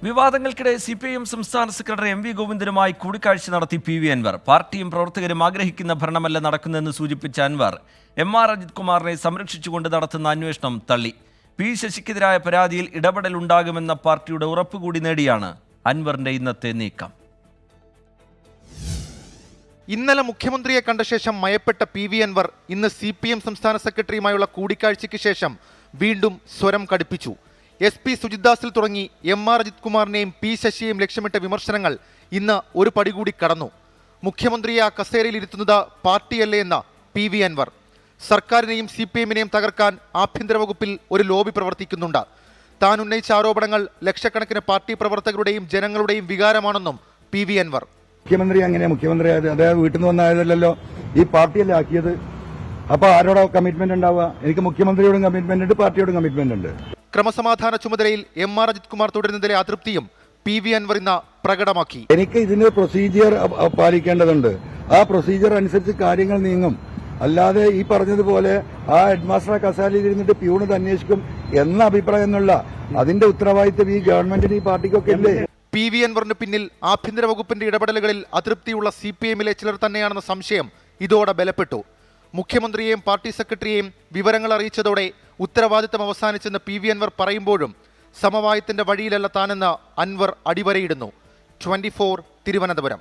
വിവാദങ്ങൾക്കിടെ CPIM സംസ്ഥാന secretary MV ഗോവിന്ദനുമായി കൂടിക്കാഴ്ച നടത്തി PV അൻവർ. പാർട്ടിയും പ്രവർത്തകരും ആഗ്രഹിക്കുന്ന ഭരണമല്ല നടക്കുന്നതെന്ന് സൂചിപ്പിച്ച അൻവർ MR അജിത് കുമാറിനെ സംരക്ഷിച്ചുകൊണ്ട് നടത്തുന്ന അന്വേഷണം തള്ളി. P ശശിക്കെതിരായ പരാതിയിൽ ഇടപെടൽ ഉണ്ടാകുമെന്ന പാർട്ടിയുടെ ഉറപ്പുകൂടി നേടിയാണ് അൻവറിന്റെ ഇന്നത്തെ നീക്കം. ഇന്നലെ മുഖ്യമന്ത്രിയെ കണ്ട ശേഷം മയപ്പെട്ട PV അൻവർ ഇന്ന് CPM സംസ്ഥാന സെക്രട്ടറിയുമായുള്ള കൂടിക്കാഴ്ചയ്ക്ക് ശേഷം വീണ്ടും സ്വരം കടുപ്പിച്ചു. SP സുജിത്ദാസിൽ തുടങ്ങി MR അജിത് കുമാറിനെയും P ശശിയെയും ലക്ഷ്യമിട്ട വിമർശനങ്ങൾ ഇന്ന് ഒരു പടി കൂടി കടന്നു. മുഖ്യമന്ത്രിയെ ആ കസേരയിൽ ഇരുത്തുന്നത് പാർട്ടിയല്ലേ എന്ന PV അൻവർ. സർക്കാരിനെയും CPIMനെയും തകർക്കാൻ ആഭ്യന്തര വകുപ്പിൽ ഒരു ലോബി പ്രവർത്തിക്കുന്നുണ്ട്. താൻ ഉന്നയിച്ച ആരോപണങ്ങൾ ലക്ഷക്കണക്കിന് പാർട്ടി പ്രവർത്തകരുടെയും ജനങ്ങളുടെയും വികാരമാണെന്നും PV അൻവർ. മുഖ്യമന്ത്രി അദ്ദേഹം വീട്ടിൽ നിന്ന് വന്നായതല്ലോ, ഈ പാർട്ടിയല്ലേ ആക്കിയത്. അപ്പൊ ആരോടാ കമ്മിറ്റ്മെന്റ് ഉണ്ടാവുക? എനിക്ക് മുഖ്യമന്ത്രിയോടും കമ്മിറ്റ്മെന്റ് ഉണ്ട്, പാർട്ടിയോടും കമ്മിറ്റ്മെന്റ് ഉണ്ട്. ക്രമസമാധാന ചുമതലയിൽ MR അജിത് കുമാർ തുടരുന്നതിലെ അതൃപ്തിയും PV അൻവർ ഇന്ന് പ്രകടമാക്കി. എനിക്ക് ഇതിന് പ്രൊസീജിയർ പാലിക്കേണ്ടതുണ്ട്. ആ പ്രൊസീജിയർ അനുസരിച്ച് കാര്യങ്ങൾ നീങ്ങും. അല്ലാതെ ഈ പറഞ്ഞതുപോലെ ആ ഹെഡ്മാസ്റ്റർ കസാലയിൽ ഇരുന്നിട്ട് പ്യൂണിത് അന്വേഷിക്കും എന്ന അഭിപ്രായം എന്നുള്ള അതിന്റെ ഉത്തരവാദിത്വം ഈ ഗവൺമെന്റിന് ഈ പാർട്ടിക്കൊക്കെ ഇല്ലേ? PV അൻവറിന് പിന്നിൽ ആഭ്യന്തര വകുപ്പിന്റെ ഇടപെടലുകളിൽ അതൃപ്തിയുള്ള CPIMലെ ചിലർ തന്നെയാണെന്ന സംശയം ഇതോടെ ബലപ്പെട്ടു. മുഖ്യമന്ത്രിയെയും പാർട്ടി സെക്രട്ടറിയെയും വിവരങ്ങൾ അറിയിച്ചതോടെ ഉത്തരവാദിത്തം അവസാനിച്ചെന്ന് PV അൻവർ പറയുമ്പോഴും സമവായത്തിന്റെ വഴിയിലല്ല താനെന്ന് അൻവർ അടിവരയിടുന്നു. 24 തിരുവനന്തപുരം.